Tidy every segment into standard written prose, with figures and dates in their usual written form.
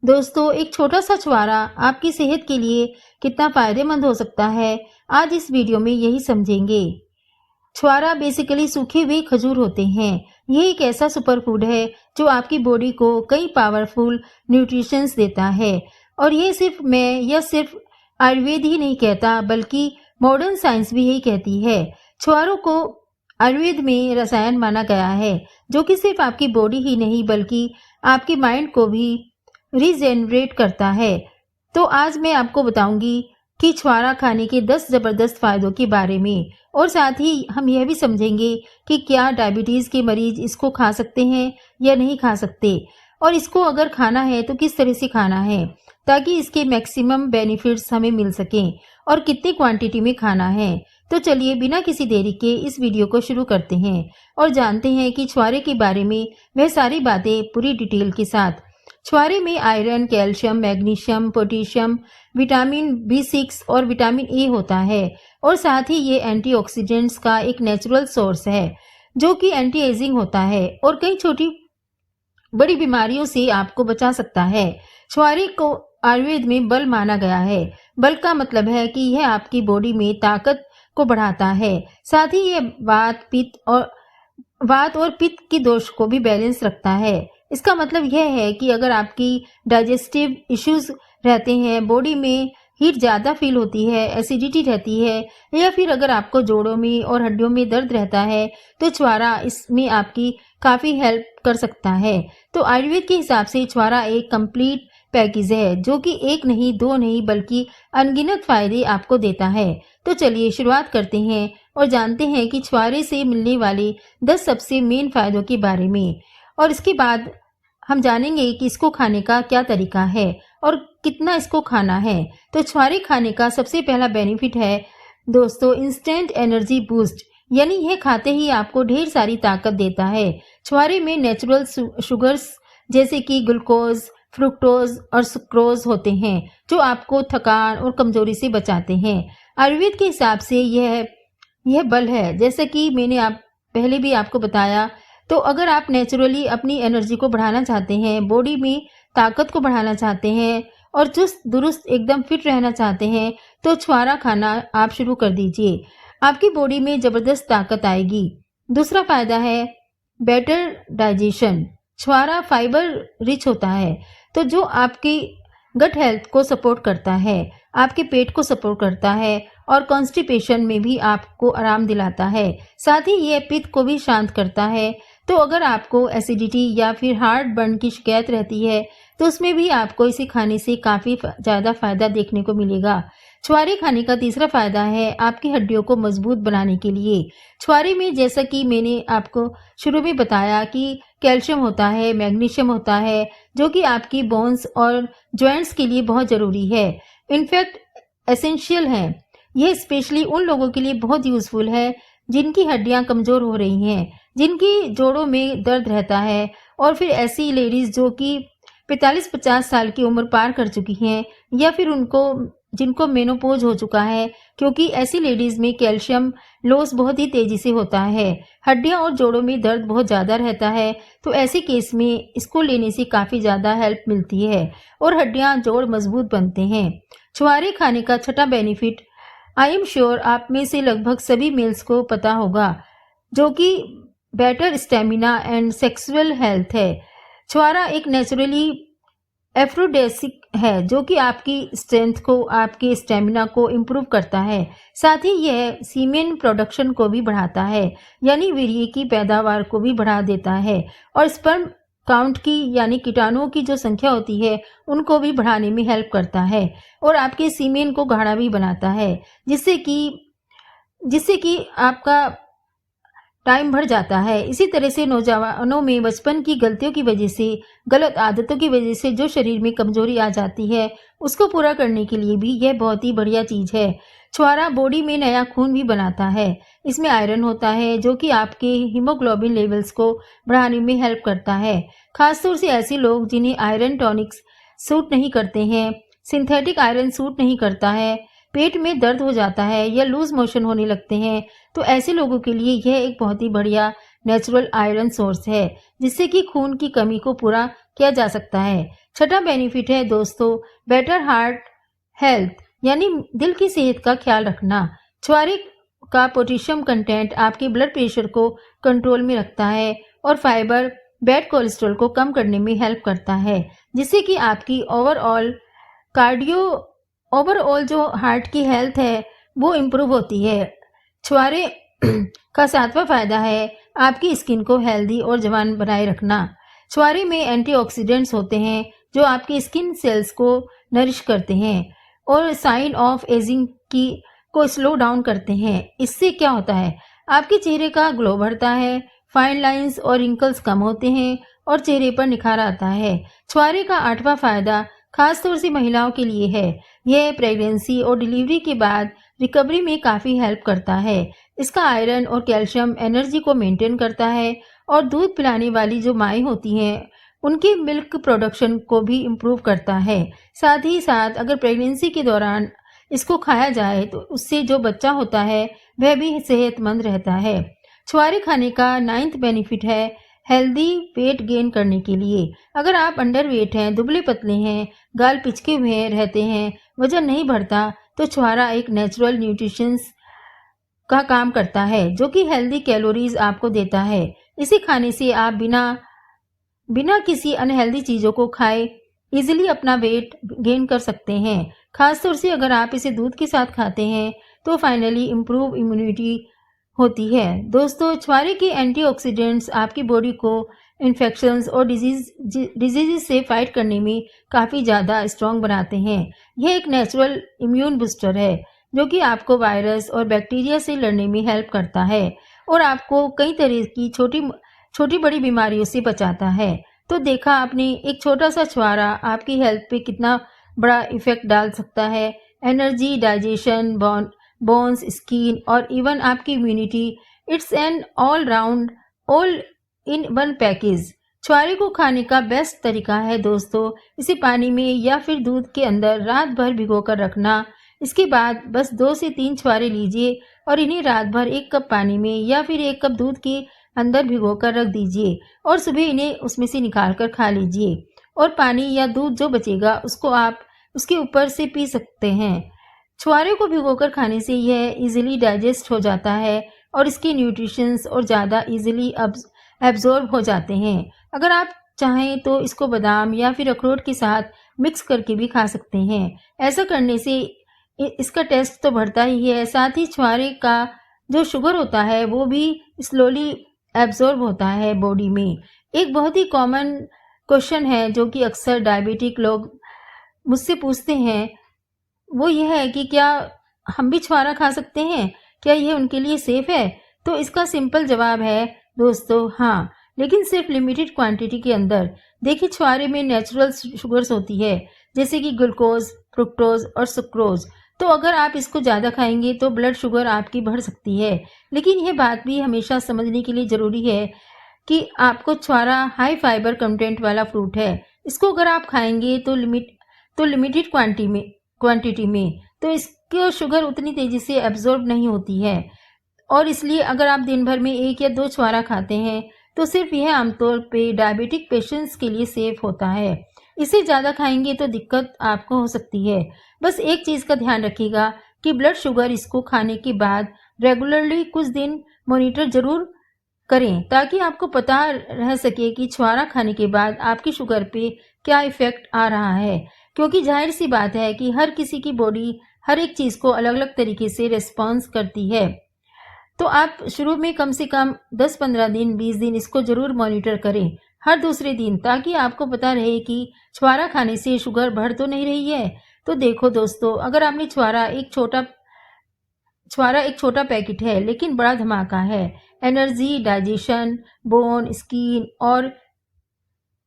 दोस्तों, एक छोटा सा छुहारा आपकी सेहत के लिए कितना फायदेमंद हो सकता है, आज इस वीडियो में यही समझेंगे। छुहारा बेसिकली सूखे हुए खजूर होते हैं। ये एक ऐसा सुपर फूड है जो आपकी बॉडी को कई पावरफुल न्यूट्रिशंस देता है। और ये सिर्फ आयुर्वेद ही नहीं कहता, बल्कि मॉडर्न साइंस भी यही कहती है। छुहारों को आयुर्वेद में रसायन माना गया है, जो कि सिर्फ आपकी बॉडी ही नहीं बल्कि आपके माइंड को भी रीजेनरेट करता है। तो आज मैं आपको बताऊंगी कि छुहारा खाने के 10 जबरदस्त फायदों के बारे में, और साथ ही हम यह भी समझेंगे कि क्या डायबिटीज के मरीज इसको खा सकते हैं या नहीं खा सकते, और इसको अगर खाना है तो किस तरह से खाना है ताकि इसके मैक्सिमम बेनिफिट्स हमें मिल सकें, और कितनी क्वांटिटी में खाना है। तो चलिए बिना किसी देरी के इस वीडियो को शुरू करते हैं और जानते हैं कि छुहारे के बारे में वह सारी बातें पूरी डिटेल के साथ। छुहारे में iron, calcium, magnesium, potassium, vitamin B6 और विटामिन ए होता है, और साथ ही ये एंटीऑक्सीडेंट्स का एक नेचुरल सोर्स है जो कि एंटी एजिंग होता है और कई छोटी बड़ी बीमारियों से आपको बचा सकता है। छुहारे को आयुर्वेद में बल माना गया है। बल का मतलब है कि यह आपकी बॉडी में ताकत को बढ़ाता है, साथ ही यह वात और पित्त की दोष को भी बैलेंस रखता है। इसका मतलब यह है कि अगर आपकी डाइजेस्टिव इश्यूज रहते हैं, बॉडी में हीट ज़्यादा फील होती है, एसिडिटी रहती है, या फिर अगर आपको जोड़ों में और हड्डियों में दर्द रहता है, तो छुहारा इसमें आपकी काफ़ी हेल्प कर सकता है। तो आयुर्वेद के हिसाब से छुहारा एक कंप्लीट पैकेज है जो कि एक नहीं, दो नहीं, बल्कि अनगिनत फायदे आपको देता है। तो चलिए शुरुआत करते हैं और जानते हैं कि छुहारे से मिलने वाले 10 सबसे मेन फायदों के बारे में, और इसके बाद हम जानेंगे कि इसको खाने का क्या तरीका है और कितना इसको खाना है। तो छुहारे खाने का सबसे पहला बेनिफिट है दोस्तों, इंस्टेंट एनर्जी बूस्ट, यानी यह खाते ही आपको ढेर सारी ताकत देता है। छुहारे में नेचुरल शुगर्स जैसे कि ग्लूकोज, फ्रुक्टोज और सुक्रोज होते हैं जो आपको थकान और कमजोरी से बचाते हैं। आयुर्वेद के हिसाब से यह बल है, जैसे कि मैंने पहले भी आपको बताया। तो अगर आप नेचुरली अपनी एनर्जी को बढ़ाना चाहते हैं, बॉडी में ताकत को बढ़ाना चाहते हैं और चुस्त दुरुस्त एकदम फिट रहना चाहते हैं, तो छुहारा खाना आप शुरू कर दीजिए। आपकी बॉडी में जबरदस्त ताकत आएगी। दूसरा फायदा है बेटर डाइजेशन। छुहारा फाइबर रिच होता है, तो जो आपकी गट हेल्थ को सपोर्ट करता है, आपके पेट को सपोर्ट करता है और कॉन्स्टिपेशन में भी आपको आराम दिलाता है। साथ ही यह पित्त को भी शांत करता है। तो अगर आपको एसिडिटी या फिर हार्ट बर्न की शिकायत रहती है, तो उसमें भी आपको इसे खाने से काफ़ी ज़्यादा फायदा देखने को मिलेगा। छुहारे खाने का तीसरा फायदा है आपकी हड्डियों को मजबूत बनाने के लिए। छुहारे में, जैसा कि मैंने आपको शुरू में बताया, कि कैल्शियम होता है, मैग्नीशियम होता है, जो कि आपकी बोन्स और जॉइंट्स के लिए बहुत ज़रूरी है, इनफैक्ट एसेंशियल है। यह स्पेशली उन लोगों के लिए बहुत यूज़फुल है जिनकी हड्डियां कमज़ोर हो रही हैं, जिनकी जोड़ों में दर्द रहता है, और फिर ऐसी लेडीज़ जो कि 45-50 साल की उम्र पार कर चुकी हैं, या फिर जिनको मेनोपॉज हो चुका है, क्योंकि ऐसी लेडीज़ में कैल्शियम लॉस बहुत ही तेज़ी से होता है। हड्डियां और जोड़ों में दर्द बहुत ज़्यादा रहता है, तो ऐसे केस में इसको लेने से काफ़ी ज़्यादा हेल्प मिलती है और हड्डियां जोड़ मजबूत बनते हैं। छुहारे खाने का छठा बेनिफिट, आई एम श्योर आप में से लगभग सभी मेल्स को पता होगा, जो कि better stamina and sexual health है। छुहारा एक नेचुरली एफ्रोडेसिक है जो कि आपकी स्ट्रेंथ को, आपके स्टेमिना को इम्प्रूव करता है। साथ ही यह सीमेन प्रोडक्शन को भी बढ़ाता है, यानी वीर्य की पैदावार को भी बढ़ा देता है, और स्पर्म काउंट की, यानी कीटाणुओं की जो संख्या होती है, उनको भी बढ़ाने में हेल्प करता है, और आपके सीमेन को गाढ़ा भी बनाता है, जिससे कि आपका टाइम बढ़ जाता है। इसी तरह से नौजवानों में बचपन की गलतियों की वजह से, गलत आदतों की वजह से जो शरीर में कमजोरी आ जाती है, उसको पूरा करने के लिए भी यह बहुत ही बढ़िया चीज़ है। छुहारा बॉडी में नया खून भी बनाता है। इसमें आयरन होता है जो कि आपके हीमोग्लोबिन लेवल्स को बढ़ाने में हेल्प करता है। खासतौर से ऐसे लोग जिन्हें आयरन टॉनिक्स सूट नहीं करते हैं, सिंथेटिक आयरन सूट नहीं करता है, पेट में दर्द हो जाता है या लूज मोशन होने लगते हैं, तो ऐसे लोगों के लिए यह एक बहुत ही बढ़िया नेचुरल आयरन सोर्स है, जिससे कि खून की कमी को पूरा किया जा सकता है। छठा बेनिफिट है दोस्तों बेटर हार्ट हेल्थ, यानी दिल की सेहत का ख्याल रखना। छुआरे का पोटेशियम कंटेंट आपके ब्लड प्रेशर को कंट्रोल में रखता है और फाइबर बैड कोलेस्ट्रॉल को कम करने में हेल्प करता है, जिससे कि आपकी ओवरऑल जो हार्ट की हेल्थ है वो इम्प्रूव होती है। छुआरे का सातवां फायदा है आपकी स्किन को हेल्दी और जवान बनाए रखना। छुआरे में एंटीऑक्सीडेंट्स होते हैं जो आपकी स्किन सेल्स को नरिश करते हैं और साइन ऑफ एजिंग को स्लो डाउन करते हैं। इससे क्या होता है, आपके चेहरे का ग्लो बढ़ता है, फाइन लाइंस और रिंकल्स कम होते हैं और चेहरे पर निखार आता है। छुआरे का आठवां फायदा खासतौर से महिलाओं के लिए है। यह प्रेगनेंसी और डिलीवरी के बाद रिकवरी में काफ़ी हेल्प करता है। इसका आयरन और कैल्शियम एनर्जी को मेंटेन करता है और दूध पिलाने वाली जो माएँ होती हैं उनकी मिल्क प्रोडक्शन को भी इम्प्रूव करता है। साथ ही साथ अगर प्रेगनेंसी के दौरान इसको खाया जाए तो उससे जो बच्चा होता है वह भी सेहतमंद रहता है। छुआरे खाने का 9th बेनिफिट है हेल्दी वेट गेन करने के लिए। अगर आप अंडर वेट हैं, दुबले पतले हैं, गाल पिचके हुए रहते हैं, वजन नहीं बढ़ता, तो छुआरा एक नेचुरल न्यूट्रिशंस का काम करता है जो कि हेल्दी कैलोरीज आपको देता है। इसे खाने से आप बिना किसी अनहेल्दी चीज़ों को खाए इजीली अपना वेट गेन कर सकते हैं। खासतौर से अगर आप इसे दूध के साथ खाते हैं तो फाइनली इम्प्रूव इम्यूनिटी होती है। दोस्तों छुआरे के एंटीऑक्सीडेंट्स आपकी बॉडी को इन्फेक्शंस और डिजीज से फाइट करने में काफ़ी ज़्यादा स्ट्रॉन्ग बनाते हैं। यह एक नेचुरल इम्यून बूस्टर है जो कि आपको वायरस और बैक्टीरिया से लड़ने में हेल्प करता है और आपको कई तरह की छोटी बड़ी बीमारियों से बचाता है। तो देखा आपने, एक छोटा सा छुआरा आपकी हेल्थ पे कितना बड़ा इफेक्ट डाल सकता है। एनर्जी, डाइजेशन, बोन्स, स्किन और इवन आपकी immunity, it's an all in one package. छुआरे को खाने का बेस्ट तरीका है दोस्तों इसे पानी में या फिर दूध के अंदर रात भर भिगोकर रखना। इसके बाद बस 2 से 3 छुआरे लीजिए और इन्हें रात भर 1 कप पानी में या फिर 1 कप दूध के अंदर भिगोकर रख दीजिए और सुबह इन्हें उसमें से निकाल कर खा लीजिए और पानी या दूध जो बचेगा उसको आप उसके ऊपर से पी सकते हैं। छुआरे को भिगोकर खाने से यह इजीली डाइजेस्ट हो जाता है और इसके न्यूट्रिशंस और ज़्यादा इजीली एब्जॉर्ब हो जाते हैं। अगर आप चाहें तो इसको बादाम या फिर अखरोट के साथ मिक्स करके भी खा सकते हैं। ऐसा करने से इसका टेस्ट तो बढ़ता ही है, साथ ही छुआरे का जो शुगर होता है वो भी स्लोली एब्जॉर्ब होता है बॉडी में। एक बहुत ही कॉमन क्वेश्चन है जो कि अक्सर डायबिटिक लोग मुझसे पूछते हैं, वो यह है कि क्या हम भी छुआरा खा सकते हैं, क्या यह उनके लिए सेफ है? तो इसका सिंपल जवाब है दोस्तों हाँ, लेकिन सिर्फ लिमिटेड क्वांटिटी के अंदर। देखिए छुआरे में नेचुरल शुगर्स होती है जैसे कि ग्लूकोज, फ्रुक्टोज और सुक्रोज। तो अगर आप इसको ज़्यादा खाएंगे तो ब्लड शुगर आपकी बढ़ सकती है। लेकिन यह बात भी हमेशा समझने के लिए ज़रूरी है कि आपको छुआरा हाई फाइबर कंटेंट वाला फ्रूट है। इसको अगर आप खाएंगे तो लिमिटेड क्वांटिटी में तो इसकी शुगर उतनी तेज़ी से एब्जॉर्ब नहीं होती है और इसलिए अगर आप दिन भर में 1 या 2 छुआरा खाते हैं तो सिर्फ यह आमतौर पे डायबिटिक पेशेंट्स के लिए सेफ होता है। इसे ज़्यादा खाएंगे तो दिक्कत आपको हो सकती है। बस एक चीज़ का ध्यान रखिएगा कि ब्लड शुगर इसको खाने के बाद रेगुलरली कुछ दिन मॉनिटर ज़रूर करें ताकि आपको पता रह सके कि छुआरा खाने के बाद आपकी शुगर पे क्या इफ़ेक्ट आ रहा है, क्योंकि जाहिर सी बात है कि हर किसी की बॉडी हर एक चीज़ को अलग अलग तरीके से रिस्पॉन्स करती है। तो आप शुरू में कम से कम 10-15 दिन 20 दिन इसको ज़रूर मॉनिटर करें हर दूसरे दिन, ताकि आपको पता रहे कि छुआरा खाने से शुगर बढ़ तो नहीं रही है। तो देखो दोस्तों, अगर आपने छुआरा एक छोटा पैकेट है लेकिन बड़ा धमाका है। एनर्जी, डाइजेशन, बोन, स्किन और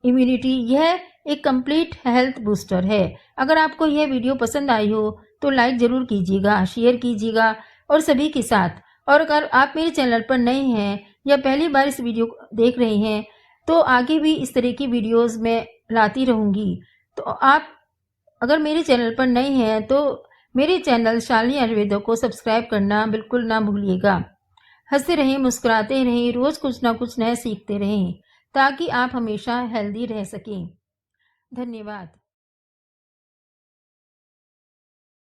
इम्यूनिटी, यह एक कंप्लीट हेल्थ बूस्टर है। अगर आपको यह वीडियो पसंद आई हो तो लाइक ज़रूर कीजिएगा, शेयर कीजिएगा और सभी के साथ। और अगर आप मेरे चैनल पर नए हैं या पहली बार इस वीडियो को देख रहे हैं तो आगे भी इस तरह की वीडियोस मैं लाती रहूँगी। तो आप अगर मेरे चैनल पर नए हैं तो मेरे चैनल शालिनी आयुर्वेदा को सब्सक्राइब करना बिल्कुल ना भूलिएगा। हंसते रहें, मुस्कुराते रहें, रोज़ कुछ ना कुछ नया सीखते रहें ताकि आप हमेशा हेल्दी रह सकें। धन्यवाद।